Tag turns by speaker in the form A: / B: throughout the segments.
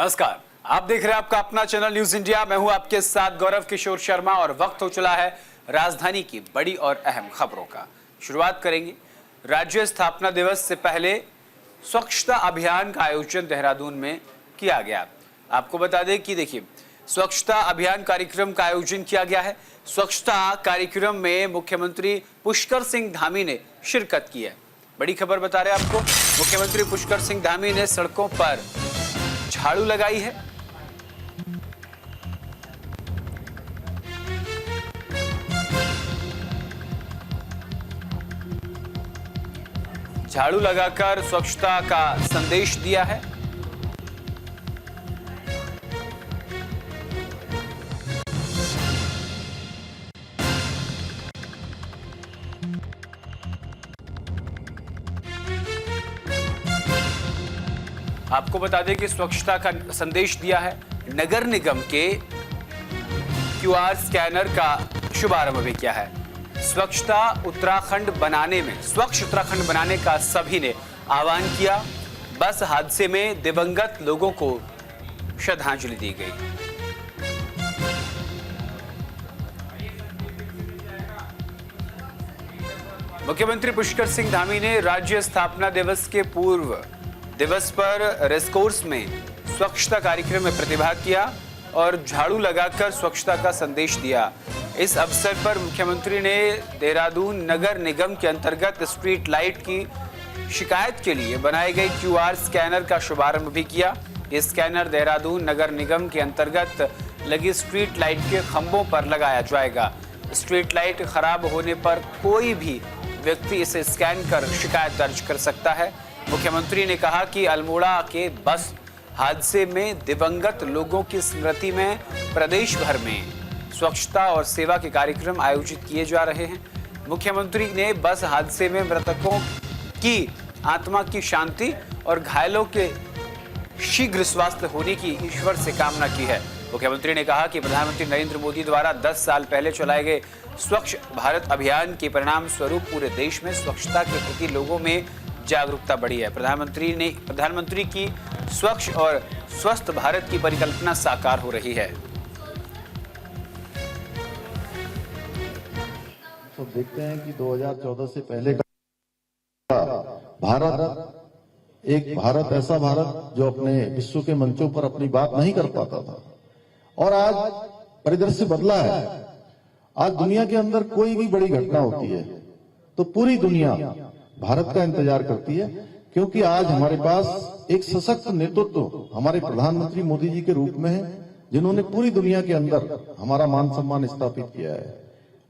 A: नमस्कार, आप देख रहे हैं आपका अपना चैनल न्यूज इंडिया। मैं हूं आपके साथ गौरव किशोर शर्मा और वक्त हो चला है राजधानी की बड़ी और अहम खबरों का। शुरुआत करेंगे राज्य स्थापना दिवस से पहले स्वच्छता अभियान का आयोजन देहरादून में किया गया। आपको बता दें कि देखिए, स्वच्छता अभियान कार्यक्रम का आयोजन किया गया है। स्वच्छता कार्यक्रम में मुख्यमंत्री पुष्कर सिंह धामी ने शिरकत की है। बड़ी खबर बता रहे हैं आपको, मुख्यमंत्री पुष्कर सिंह धामी ने सड़कों पर झाड़ू लगाई है। झाड़ू लगाकर स्वच्छता का संदेश दिया है। आपको बता दें कि स्वच्छता का संदेश दिया है। नगर निगम के क्यूआर स्कैनर का शुभारंभ भी किया है। स्वच्छ उत्तराखंड बनाने का सभी ने आह्वान किया। बस हादसे में दिवंगत लोगों को श्रद्धांजलि दी गई। मुख्यमंत्री पुष्कर सिंह धामी ने राज्य स्थापना दिवस के पूर्व दिवस पर रेसकोर्स में स्वच्छता कार्यक्रम में प्रतिभाग किया और झाड़ू लगाकर स्वच्छता का संदेश दिया। इस अवसर पर मुख्यमंत्री ने देहरादून नगर निगम के अंतर्गत स्ट्रीट लाइट की शिकायत के लिए बनाए गए क्यूआर स्कैनर का शुभारंभ भी किया। ये स्कैनर देहरादून नगर निगम के अंतर्गत लगी स्ट्रीट लाइट के खंभों पर लगाया जाएगा। स्ट्रीट लाइट खराब होने पर कोई भी व्यक्ति इसे स्कैन कर शिकायत दर्ज कर सकता है। मुख्यमंत्री ने कहा कि अल्मोड़ा के बस हादसे में दिवंगत लोगों की स्मृति में प्रदेश भर में स्वच्छता और सेवा के कार्यक्रम आयोजित किए जा रहे हैं। मुख्यमंत्री ने बस हादसे में मृतकों की आत्मा की शांति और घायलों के शीघ्र स्वास्थ्य होने की ईश्वर से कामना की है। मुख्यमंत्री ने कहा कि प्रधानमंत्री नरेंद्र मोदी द्वारा 10 साल पहले चलाए गए स्वच्छ भारत अभियान के परिणाम स्वरूप पूरे देश में स्वच्छता के प्रति लोगों में जागरूकता बढ़ी है। प्रधानमंत्री की स्वच्छ और स्वस्थ भारत की परिकल्पना साकार हो रही है।
B: तो देखते हैं कि 2014 से पहले का भारत ऐसा भारत जो अपने विश्व के मंचों पर अपनी बात नहीं कर पाता था, और आज परिदृश्य बदला है। आज दुनिया के अंदर कोई भी बड़ी घटना होती है तो पूरी दुनिया भारत का इंतजार करती है, क्योंकि आज हमारे पास एक सशक्त नेतृत्व हमारे प्रधानमंत्री मोदी जी के रूप में है, जिन्होंने पूरी दुनिया के अंदर हमारा मान सम्मान स्थापित किया है।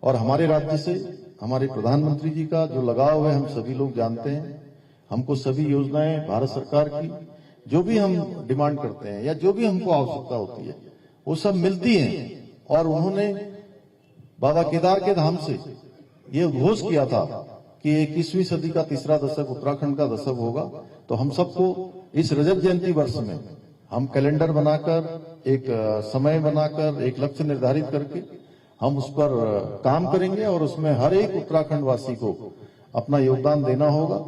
B: और हमारे राज्य से हमारे प्रधानमंत्री जी का जो लगाव है हम सभी लोग जानते हैं। हमको सभी योजनाएं भारत सरकार की जो भी हम डिमांड करते हैं या जो भी हमको आवश्यकता होती है वो सब मिलती हैं। और उन्होंने बाबा केदार के धाम से ये घोष किया था कि 21वीं सदी का तीसरा दशक उत्तराखंड का दशक होगा। तो हम सबको इस रजत जयंती वर्ष में हम कैलेंडर बनाकर, एक समय बनाकर, एक लक्ष्य निर्धारित करके हम उस पर काम करेंगे और उसमें हर एक उत्तराखंड वासी को अपना योगदान देना होगा,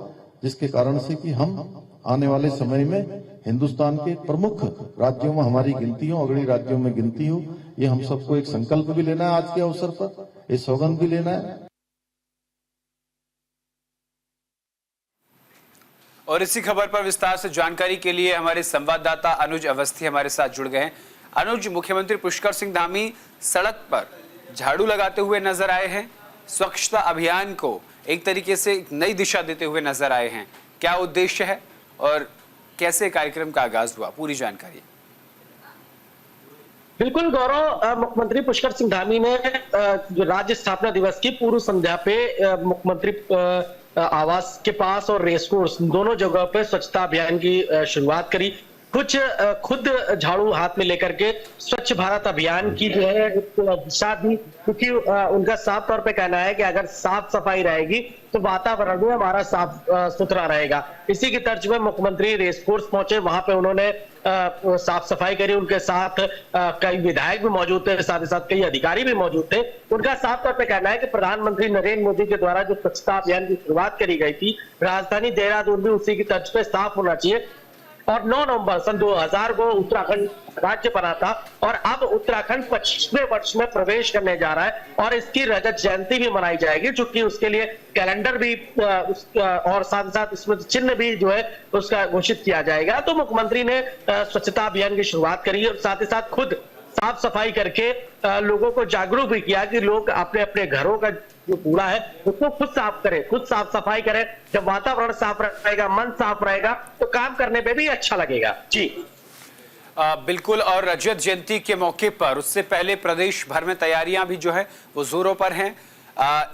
B: जिसके कारण से कि हम आने वाले समय में हिंदुस्तान के प्रमुख राज्यों में हमारी गिनती हो, अग्रणी राज्यों में गिनती हो। ये हम सबको एक संकल्प भी लेना है, आज के अवसर पर ये सौगंध भी लेना है।
A: और इसी खबर पर विस्तार से जानकारी के लिए हमारे संवाददाता अनुज अवस्थी हमारे साथ जुड़ गए हैं। अनुज, मुख्यमंत्री पुष्कर सिंह धामी सड़क पर झाड़ू लगाते हुए नजर आए हैं, स्वच्छता अभियान को एक तरीके से एक नई दिशा देते हुए नजर आए हैं। क्या उद्देश्य है और कैसे कार्यक्रम का आगाज हुआ, पूरी जानकारी।
C: बिल्कुल गौरव, मुख्यमंत्री पुष्कर सिंह धामी ने जो राज्य स्थापना दिवस की पूर्व संध्या पे मुख्यमंत्री आवास के पास और रेसकोर्स दोनों जगह पे स्वच्छता अभियान की शुरुआत करी। कुछ खुद झाड़ू हाथ में लेकर के स्वच्छ भारत अभियान की जो है दिशा दी, क्योंकि उनका साफ तौर पे कहना है कि अगर साफ सफाई रहेगी तो वातावरण भी हमारा साफ सुथरा रहेगा। इसी की तर्ज में मुख्यमंत्री रेसकोर्स पहुंचे, वहां पे उन्होंने साफ सफाई करी। उनके साथ कई विधायक भी मौजूद थे, साथ ही साथ कई अधिकारी भी मौजूद थे। उनका साफ तौर पे कहना है कि प्रधानमंत्री नरेंद्र मोदी के द्वारा जो स्वच्छता अभियान की शुरुआत करी गई थी, राजधानी देहरादून भी उसी की तर्ज पे साफ होना चाहिए। और 9 नवंबर सन 2000 को उत्तराखंड राज्य बना था और अब उत्तराखंड 25वें वर्ष में प्रवेश करने जा रहा है और इसकी रजत जयंती भी मनाई जाएगी, चूंकि उसके लिए कैलेंडर भी और साथ साथ स्मृति चिन्ह भी जो है उसका घोषित किया जाएगा। तो मुख्यमंत्री ने स्वच्छता अभियान की शुरुआत करी और साथ ही साथ खुद साफ सफाई करके लोगों को जागरूक भी किया कि लोग अपने अपने घरों का जो कूड़ा है उसको खुद साफ करें, खुद साफ सफाई करें। जब वातावरण साफ रहेगा, मन साफ रहेगा तो काम करने पे भी अच्छा लगेगा। जी
A: बिल्कुल। और रजत जयंती के मौके पर उससे पहले प्रदेश भर में तैयारियां भी जो है वो जोरों पर हैं।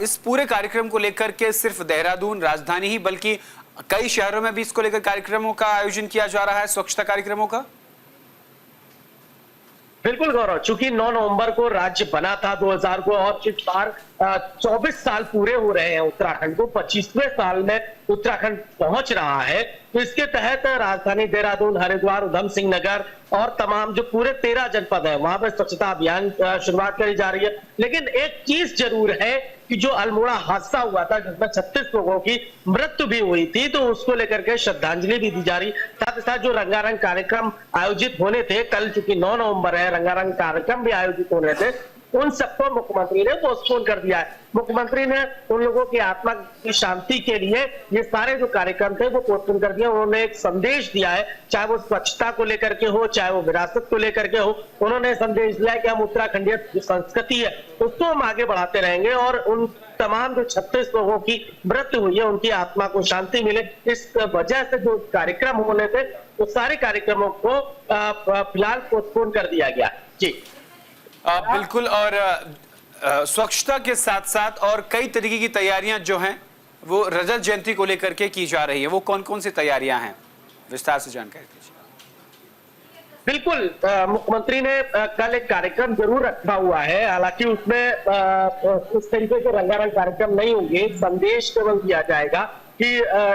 A: इस पूरे कार्यक्रम को लेकर के सिर्फ देहरादून राजधानी ही बल्कि कई शहरों में भी इसको लेकर कार्यक्रमों का आयोजन किया जा रहा है, स्वच्छता कार्यक्रमों का।
C: बिल्कुल गौरव, चूंकि 9 नवंबर को राज्य बना था 2000 को और इस बार 24 साल पूरे हो रहे हैं उत्तराखंड को, 25वें साल में उत्तराखंड पहुंच रहा है। तो इसके तहत राजधानी देहरादून, हरिद्वार, उधम सिंह नगर और तमाम जो पूरे 13 जनपद है वहां पर स्वच्छता अभियान शुरुआत करी जा रही है। लेकिन एक चीज जरूर है कि जो अल्मोड़ा हादसा हुआ था जिसमें 36 लोगों की मृत्यु भी हुई थी, तो उसको लेकर के श्रद्धांजलि भी दी जा रही। साथ ही साथ जो रंगारंग कार्यक्रम आयोजित होने थे कल, चूंकि 9 नवंबर है, रंगारंग कार्यक्रम भी आयोजित होने थे, उन सबको मुख्यमंत्री ने पोस्टपोन कर दिया है। मुख्यमंत्री ने उन लोगों की आत्मा की शांति के लिए ये सारे जो कार्यक्रम थे वो पोस्टपोन कर दिया। उन्होंने एक संदेश दिया है, चाहे वो स्वच्छता को लेकर के हो, चाहे वो विरासत को लेकर के हो। उन्होंने संदेश दिया है कि हम उत्तराखंडीय जो संस्कृति है उसको हम आगे बढ़ाते रहेंगे और उन तमाम जो 36 लोगों की मृत्यु हुई है उनकी आत्मा को शांति मिले। इस वजह से जो कार्यक्रम होने थे वो सारे कार्यक्रमों को फिलहाल पोस्टपोन कर दिया गया। जी
A: बिल्कुल। और स्वच्छता के साथ साथ और कई तरीके की तैयारियां जो हैं वो रजत जयंती को लेकर के की जा रही है, वो कौन कौन सी तैयारियां हैं, विस्तार से जानकारी दीजिए।
C: बिल्कुल, मुख्यमंत्री ने कल एक कार्यक्रम जरूर रखा हुआ है, हालांकि उसमें उस तरीके के रंगारंग कार्यक्रम नहीं होंगे। संदेश केवल दिया जाएगा कि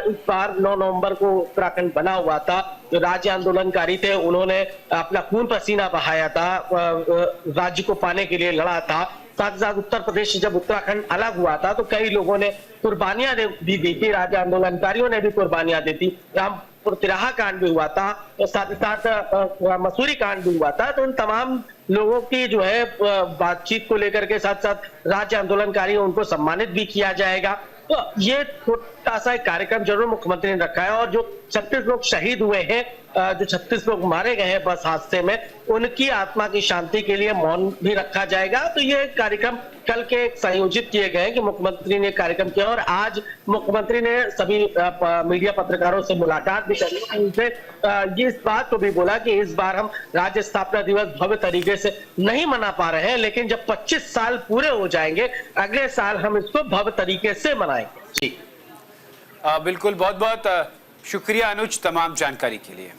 C: इस बार 9 नवंबर को उत्तराखंड बना हुआ था, जो राज्य आंदोलनकारी थे उन्होंने अपना खून पसीना बहाया था, राज्य को पाने के लिए लड़ा था। साथ ही साथ उत्तर प्रदेश से जब उत्तराखंड अलग हुआ था तो कई लोगों ने कुर्बानियां भी दी थी, राज्य आंदोलनकारियों ने भी कुर्बानियां दी थी। रामपुर तिराहा कांड भी हुआ था और साथ ही साथ मसूरी कांड भी हुआ था। तो उन तमाम लोगों की जो है बातचीत को लेकर के साथ साथ राज्य आंदोलनकारी उनको सम्मानित भी किया जाएगा। तो ये छोटा सा एक कार्यक्रम जरूर मुख्यमंत्री ने रखा है। और जो 36 लोग शहीद हुए हैं, जो 36 लोग मारे गए हैं बस हादसे में, उनकी आत्मा की शांति के लिए मौन भी रखा जाएगा। तो ये कार्यक्रम कल के संयोजित किए गए कि मुख्यमंत्री ने कार्यक्रम किया और आज मुख्यमंत्री ने सभी मीडिया पत्रकारों से मुलाकात भी करी। उनसे ये इस बात को भी बोला कि इस बार हम राज्य स्थापना दिवस भव्य तरीके से नहीं मना पा रहे हैं, लेकिन जब 25 साल पूरे हो जाएंगे अगले साल हम इसको भव्य तरीके से मनाएंगे। जी
A: बिल्कुल, बहुत बहुत शुक्रिया अनुज तमाम जानकारी के लिए।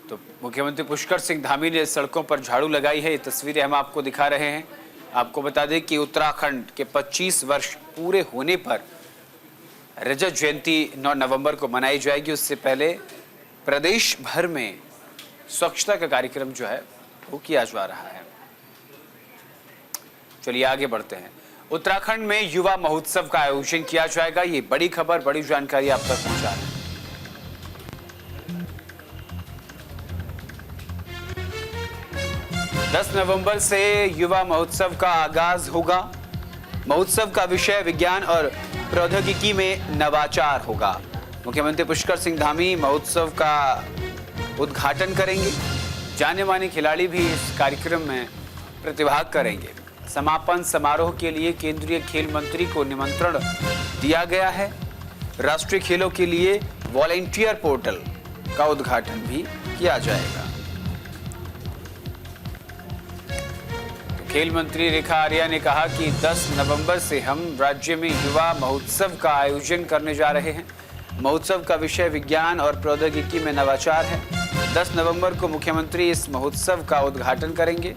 A: तो मुख्यमंत्री पुष्कर सिंह धामी ने सड़कों पर झाड़ू लगाई है, ये तस्वीरें हम आपको दिखा रहे हैं। आपको बता दें कि उत्तराखंड के 25 वर्ष पूरे होने पर रजत जयंती 9 नवंबर को मनाई जाएगी। उससे पहले प्रदेश भर में स्वच्छता का कार्यक्रम जो है वो किया जा रहा है। चलिए आगे बढ़ते हैं। उत्तराखंड में युवा महोत्सव का आयोजन किया जाएगा, ये बड़ी खबर, बड़ी जानकारी आप तक पहुंचा रहे हैं। 10 नवंबर से युवा महोत्सव का आगाज होगा। महोत्सव का विषय विज्ञान और प्रौद्योगिकी में नवाचार होगा। मुख्यमंत्री पुष्कर सिंह धामी महोत्सव का उद्घाटन करेंगे। जाने माने खिलाड़ी भी इस कार्यक्रम में प्रतिभाग करेंगे। समापन समारोह के लिए केंद्रीय खेल मंत्री को निमंत्रण दिया गया है। राष्ट्रीय खेलों के लिए वॉलेंटियर पोर्टल का उद्घाटन भी किया जाएगा। खेल मंत्री रेखा आर्या ने कहा कि 10 नवंबर से हम राज्य में युवा महोत्सव का आयोजन करने जा रहे हैं। महोत्सव का विषय विज्ञान और प्रौद्योगिकी में नवाचार है। 10 नवंबर को मुख्यमंत्री इस महोत्सव का उद्घाटन करेंगे।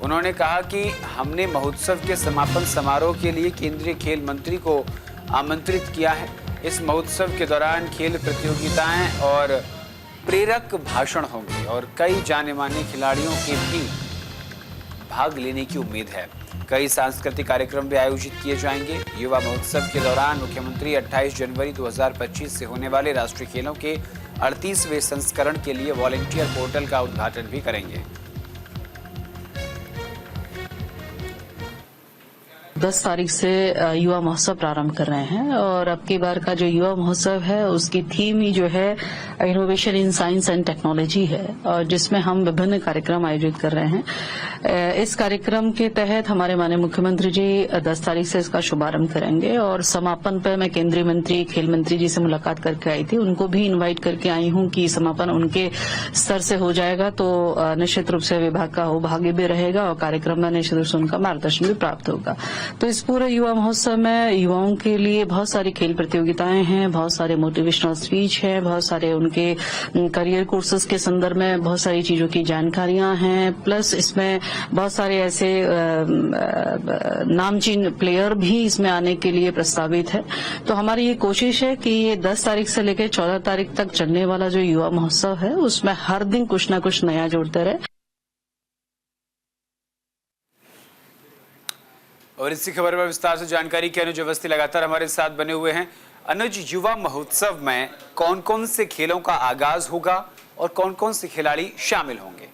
A: उन्होंने कहा कि हमने महोत्सव के समापन समारोह के लिए केंद्रीय खेल मंत्री को आमंत्रित किया है। इस महोत्सव के दौरान खेल प्रतियोगिताएं और प्रेरक भाषण होंगे और कई जाने माने खिलाड़ियों के भी भाग लेने की उम्मीद है। कई सांस्कृतिक कार्यक्रम भी आयोजित किए जाएंगे। युवा महोत्सव के दौरान मुख्यमंत्री 28 जनवरी 2025 से होने वाले राष्ट्रीय खेलों के 38वें संस्करण के लिए वॉलंटियर पोर्टल का उद्घाटन भी करेंगे।
D: 10 तारीख से युवा महोत्सव प्रारंभ कर रहे हैं और अब की बार का जो युवा महोत्सव है उसकी थीम ही जो है innovation in science and technology है और जिसमें हम विभिन्न कार्यक्रम आयोजित कर रहे हैं। इस कार्यक्रम के तहत हमारे माननीय मुख्यमंत्री जी 10 तारीख से इसका शुभारंभ करेंगे और समापन पर मैं केंद्रीय मंत्री खेल मंत्री जी से मुलाकात करके आई थी, उनको भी इन्वाइट करके आई हूं कि समापन उनके स्तर से हो जाएगा तो निश्चित रूप से विभाग का सौभाग्य भी रहेगा और कार्यक्रम में निश्चित रूप से उनका मार्गदर्शन भी प्राप्त होगा। तो इस पूरे युवा महोत्सव में युवाओं के लिए बहुत सारी खेल प्रतियोगिताएं हैं, बहुत सारे मोटिवेशनल स्पीच है, बहुत सारे उनके करियर कोर्सेज के संदर्भ में बहुत सारी चीजों की जानकारियां हैं, प्लस इसमें बहुत सारे ऐसे नामचीन प्लेयर भी इसमें आने के लिए प्रस्तावित है। तो हमारी ये कोशिश है कि ये 10 तारीख से लेकर 14 तारीख तक चलने वाला जो युवा महोत्सव है उसमें हर दिन कुछ न कुछ नया जोड़ते रहे।
A: और इसी खबर पर विस्तार से जानकारी के अनुज अवस्थी लगातार हमारे साथ बने हुए हैं। अनुज, युवा महोत्सव में कौन कौन से खेलों का आगाज होगा और कौन कौन से खिलाड़ी शामिल होंगे?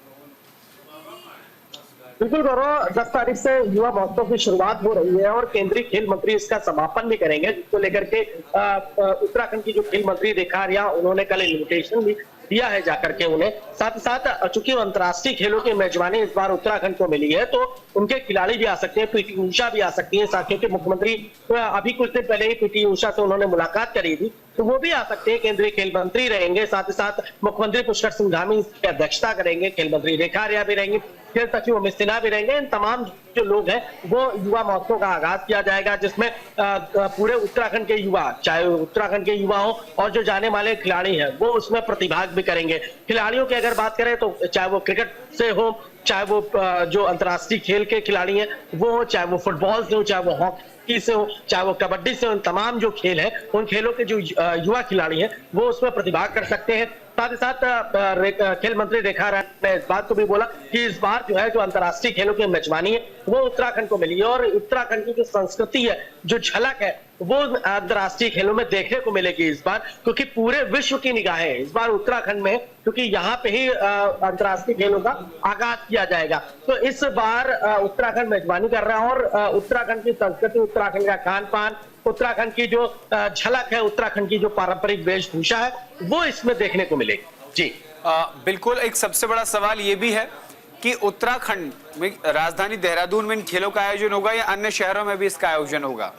C: बिल्कुल गौरव, 10 तारीख से युवा महोत्सव की शुरुआत हो रही है और केंद्रीय खेल मंत्री इसका समापन भी करेंगे, जिसको लेकर के उत्तराखंड की जो खेल मंत्री रेखा आर्या, उन्होंने कल इन्विटेशन भी दिया है जाकर के उन्हें। साथ ही साथ चूंकि अंतर्राष्ट्रीय खेलों की मेजबानी इस बार उत्तराखंड को मिली है तो उनके खिलाड़ी भी आ सकते हैं, पीटी उषा भी आ सकती है। साथियों के मुख्यमंत्री अभी कुछ दिन पहले ही पीटी उषा से उन्होंने मुलाकात करी थी, तो वो भी आ सकते हैं। केंद्रीय खेल मंत्री रहेंगे, साथ ही साथ मुख्यमंत्री पुष्कर सिंह धामी इसकी अध्यक्षता करेंगे, खेल मंत्री रेखा आर्या भी रहेंगे, खेल सचिव अमित सिन्हा भी रहेंगे। इन तमाम जो लोग हैं वो युवा महोत्सव का आगाज किया जाएगा, जिसमें पूरे उत्तराखंड के युवा, चाहे उत्तराखंड के युवा हो और जो जाने वाले खिलाड़ी हैं वो उसमें प्रतिभाग भी करेंगे। खिलाड़ियों की अगर बात करें तो चाहे वो क्रिकेट से हो, चाहे वो जो अंतर्राष्ट्रीय खेल के खिलाड़ी हैं वो हो, चाहे वो फुटबॉल से हो, चाहे वो हॉकी से हो, चाहे वो कबड्डी से हो, तमाम जो खेल है उन खेलों के जो युवा खिलाड़ी हैं वो उसमें प्रतिभाग कर सकते हैं। साथ ही साथ खेल मंत्री रेखा आर्या ने इस बात को भी बोला कि इस बार जो है जो अंतर्राष्ट्रीय खेलों की मेजबानी है वो उत्तराखंड को मिली है और उत्तराखंड की जो संस्कृति है, जो झलक है, वो अंतर्राष्ट्रीय खेलों में देखने को मिलेगी इस बार, क्योंकि पूरे विश्व की निगाहें इस बार उत्तराखंड में, क्योंकि यहाँ पे ही अंतर्राष्ट्रीय खेलों का आगाज किया जाएगा। तो इस बार उत्तराखंड मेजबानी कर रहा है और उत्तराखंड की संस्कृति, उत्तराखंड का खान पान, उत्तराखंड की जो झलक है, उत्तराखंड की जो पारंपरिक वेशभूषा है वो इसमें देखने को मिलेगी। जी
A: बिल्कुल। एक सबसे बड़ा सवाल ये भी है कि उत्तराखंड में राजधानी देहरादून में इन खेलों का आयोजन होगा या अन्य शहरों में भी इसका आयोजन होगा?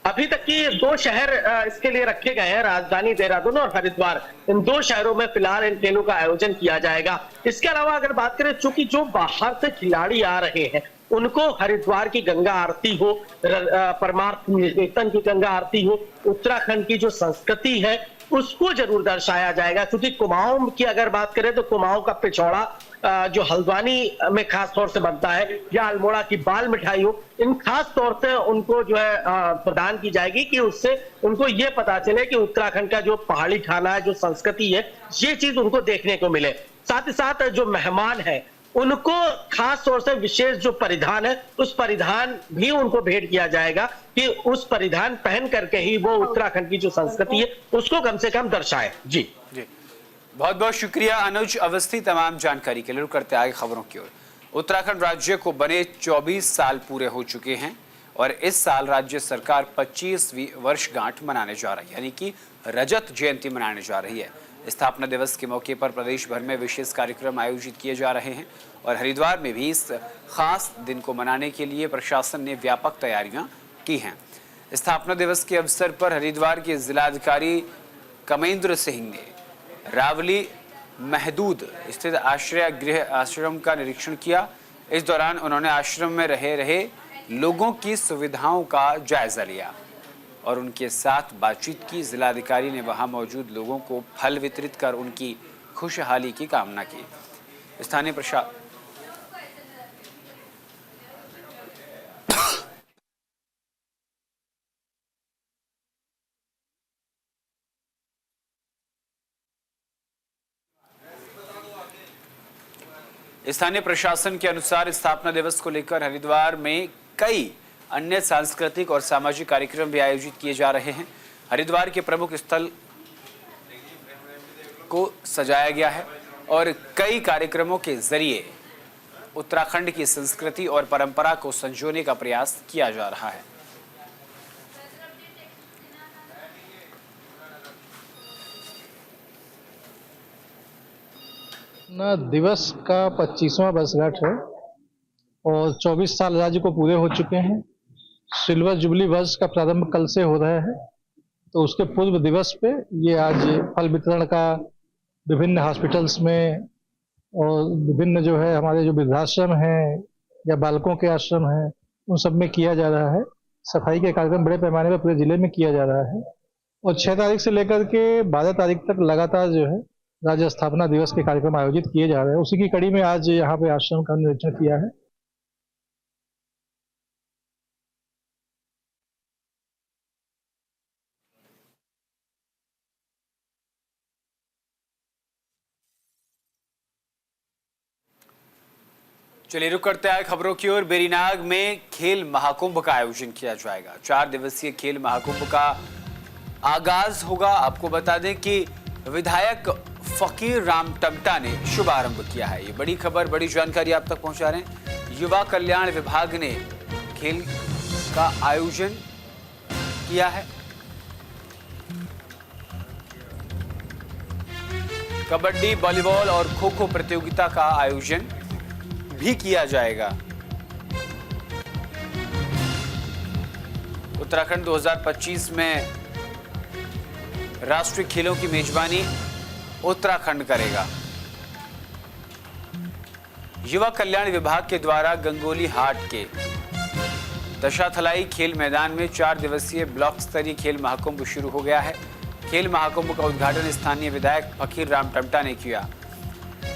C: अभी तक की 2 शहर इसके लिए रखे गए हैं, राजधानी देहरादून और हरिद्वार। इन 2 शहरों में फिलहाल इन खेलों का आयोजन किया जाएगा। इसके अलावा अगर बात करें, चूंकि जो बाहर से खिलाड़ी आ रहे हैं उनको हरिद्वार की गंगा आरती हो, परमार्थ निकेतन की गंगा आरती हो, उत्तराखंड की जो संस्कृति है उसको जरूर दर्शाया जाएगा। क्योंकि कुमाऊं की अगर बात करें तो कुमाऊं का पिछौड़ा जो हल्द्वानी में खास तौर से बनता है, या अल्मोड़ा की बाल मिठाई हो, इन खास तौर से उनको जो है प्रदान की जाएगी कि उससे उनको ये पता चले कि उत्तराखंड का जो पहाड़ी खाना है, जो संस्कृति है, ये चीज उनको देखने को मिले। साथ ही साथ जो मेहमान है उनको खास तौर से विशेष जो परिधान है उस परिधान भी उनको भेंट किया जाएगा कि उस परिधान पहन करके ही वो उत्तराखंड की जो संस्कृति है उसको कम से कम दर्शाए। जी
A: बहुत बहुत शुक्रिया अनुज अवस्थी तमाम जानकारी के लिए। करते आगे खबरों की ओर। उत्तराखंड राज्य को बने 24 साल पूरे हो चुके हैं और इस साल राज्य सरकार 25वीं वर्षगांठ मनाने जा रही है, यानी कि रजत जयंती मनाने जा रही है। स्थापना दिवस के मौके पर प्रदेश भर में विशेष कार्यक्रम आयोजित किए जा रहे हैं और हरिद्वार में भी इस खास दिन को मनाने के लिए प्रशासन ने व्यापक तैयारियां की हैं। स्थापना दिवस के अवसर पर हरिद्वार के जिलाधिकारी कमेंद्र सिंह ने रावली महदूद स्थित आश्रय गृह आश्रम का निरीक्षण किया। इस दौरान उन्होंने आश्रम में रहे लोगों की सुविधाओं का जायजा लिया और उनके साथ बातचीत की। जिलाधिकारी ने वहां मौजूद लोगों को फल वितरित कर उनकी खुशहाली की कामना की। स्थानीय प्रशासन के अनुसार स्थापना दिवस को लेकर हरिद्वार में कई अन्य सांस्कृतिक और सामाजिक कार्यक्रम भी आयोजित किए जा रहे हैं। हरिद्वार के प्रमुख स्थल को सजाया गया है और कई कार्यक्रमों के जरिए उत्तराखंड की संस्कृति और परंपरा को संजोने का प्रयास किया जा रहा है।
E: दिवस का 25वां वर्षगांठ है और 24 साल राज्य को पूरे हो चुके हैं। सिल्वर जुबली वर्ष का प्रारंभ कल से हो रहा है, तो उसके पूर्व दिवस पे ये आज फल वितरण का विभिन्न हॉस्पिटल्स में और विभिन्न जो है हमारे जो वृद्धाश्रम हैं या बालकों के आश्रम हैं उन सब में किया जा रहा है। सफाई के कार्यक्रम बड़े पैमाने पर पूरे जिले में किया जा रहा है और 6 तारीख से लेकर के 12 तारीख तक लगातार जो है राज्य स्थापना दिवस के कार्यक्रम आयोजित किए जा रहे हैं। उसी की कड़ी में आज यहाँ पे आश्रम का निरीक्षण किया है।
A: चलिए रुक करते हैं खबरों की ओर। बेरीनाग में खेल महाकुंभ का आयोजन किया जाएगा। 4 दिवसीय खेल महाकुंभ का आगाज होगा। आपको बता दें कि विधायक फकीर राम टमटा ने शुभारंभ किया है। ये बड़ी खबर, बड़ी जानकारी आप तक पहुंचा रहे हैं। युवा कल्याण विभाग ने खेल का आयोजन किया है। कबड्डी, वॉलीबॉल और खो खो प्रतियोगिता का आयोजन भी किया जाएगा। उत्तराखंड 2025 में राष्ट्रीय खेलों की मेजबानी उत्तराखंड करेगा। युवा कल्याण विभाग के द्वारा गंगोली हाट के दशाथलाई खेल मैदान में 4 दिवसीय ब्लॉक स्तरीय खेल महाकुंभ शुरू हो गया है। खेल महाकुंभ का उद्घाटन स्थानीय विधायक फकीर राम टमटा ने किया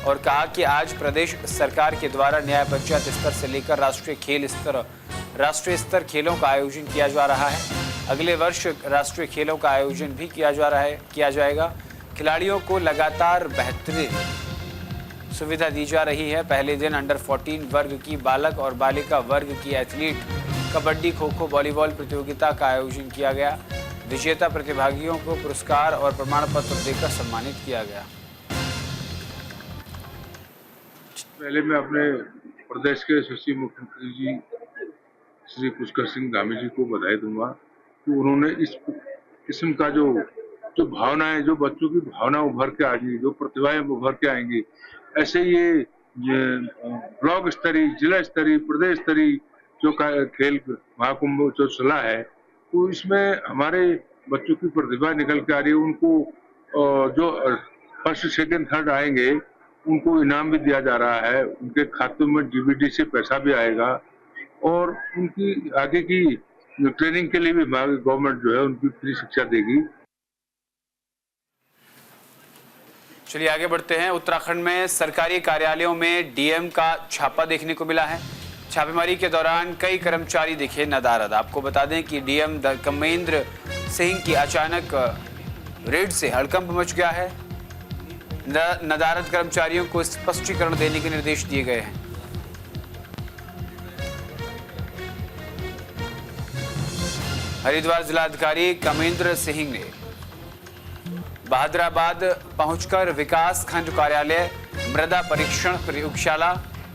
A: और कहा कि आज प्रदेश सरकार के द्वारा न्याय पंचायत स्तर से लेकर राष्ट्रीय स्तर खेलों का आयोजन किया जा रहा है। अगले वर्ष राष्ट्रीय खेलों का आयोजन भी किया जाएगा। खिलाड़ियों को लगातार बेहतरीन सुविधा दी जा रही है। पहले दिन अंडर 14 वर्ग की बालक और बालिका वर्ग की एथलीट कबड्डी, खो खो, वॉलीबॉल प्रतियोगिता का आयोजन किया गया। विजेता प्रतिभागियों को पुरस्कार और प्रमाण पत्र देकर सम्मानित किया गया।
F: पहले मैं अपने प्रदेश के यशस्वी मुख्यमंत्री जी श्री पुष्कर सिंह धामी जी को बधाई दूंगा कि उन्होंने इस किस्म का जो भावनाएं, जो बच्चों की भावना उभर के आएगी, जो प्रतिभाएं उभर के आएंगी, ऐसे ये ब्लॉक स्तरीय, जिला स्तरीय, प्रदेश स्तरीय जो खेल महाकुंभ जो चला है, तो इसमें हमारे बच्चों की प्रतिभा निकल के आ रही है। उनको जो फर्स्ट, सेकंड, थर्ड आएंगे उनको इनाम भी दिया जा रहा है। उनके खातों में डीबीटी से पैसा भी आएगा और उनकी आगे की ट्रेनिंग के लिए भी गवर्नमेंट जो है उनकी फ्री शिक्षा देगी।
A: चलिए आगे बढ़ते हैं। उत्तराखंड में सरकारी कार्यालयों में डीएम का छापा देखने को मिला है। छापेमारी के दौरान कई कर्मचारी दिखे नदारद। आपको बता दें कि डीएम कमेंद्र सिंह की अचानक रेड से हड़कंप मच गया है। नदारद कर्मचारियों को स्पष्टीकरण देने के निर्देश दिए गए हैं। हरिद्वार जिलाधिकारी कमेंद्र सिंह ने बहादुराबाद पहुंचकर विकास खंड कार्यालय, मृदा परीक्षण प्रयोगशाला,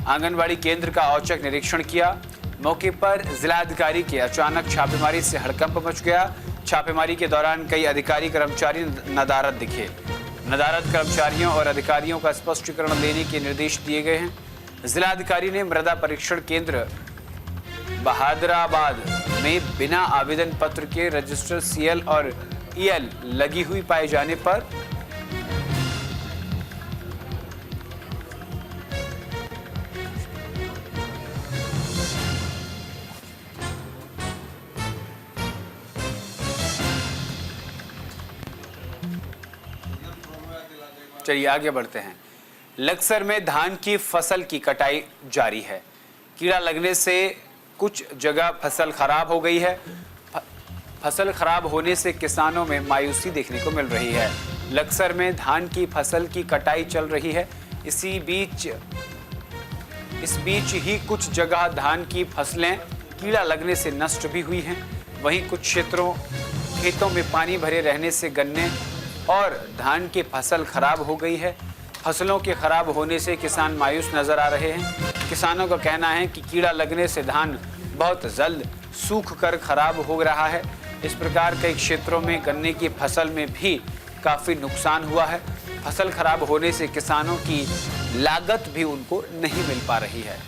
A: आंगनबाड़ी केंद्र का औचक निरीक्षण किया। मौके पर जिलाधिकारी के अचानक छापेमारी से हड़कंप मच गया। छापेमारी के दौरान कई अधिकारी कर्मचारी नदारद दिखे। नदारद कर्मचारियों और अधिकारियों का स्पष्टीकरण देने के निर्देश दिए गए हैं। जिलाधिकारी ने मृदा परीक्षण केंद्र बहादुराबाद में बिना आवेदन पत्र के रजिस्टर सीएल और ईएल लगी हुई पाए जाने पर चलिए आगे बढ़ते हैं। लक्सर में धान की फसल की कटाई जारी है। कीड़ा लगने से कुछ जगह फसल खराब हो गई है। फसल खराब होने से किसानों में मायूसी देखने को मिल रही है। लक्सर में धान की फसल की कटाई चल रही है। इस बीच ही कुछ जगह धान की फसलें कीड़ा लगने से नष्ट भी हुई हैं। वहीं कुछ क्षेत्रों खेतों में पानी भरे रहने से गन्ने और धान की फसल खराब हो गई है। फसलों के खराब होने से किसान मायूस नजर आ रहे हैं। किसानों का कहना है कि कीड़ा लगने से धान बहुत जल्द सूख कर खराब हो रहा है। इस प्रकार कई क्षेत्रों में गन्ने की फसल में भी काफी नुकसान हुआ है। फसल खराब होने से किसानों की लागत भी उनको नहीं मिल पा रही है।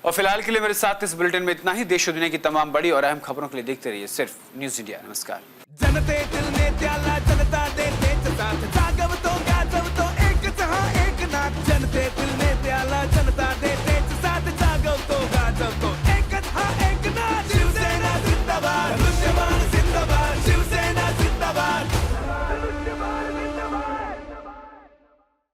A: और फिलहाल के लिए मेरे साथ इस बुलेटिन में इतना ही। देश और दुनिया की तमाम बड़ी और अहम खबरों के लिए देखते रहिए सिर्फ न्यूज़ इंडिया। नमस्कार।
G: जनते दिल ने त्याला जनता दे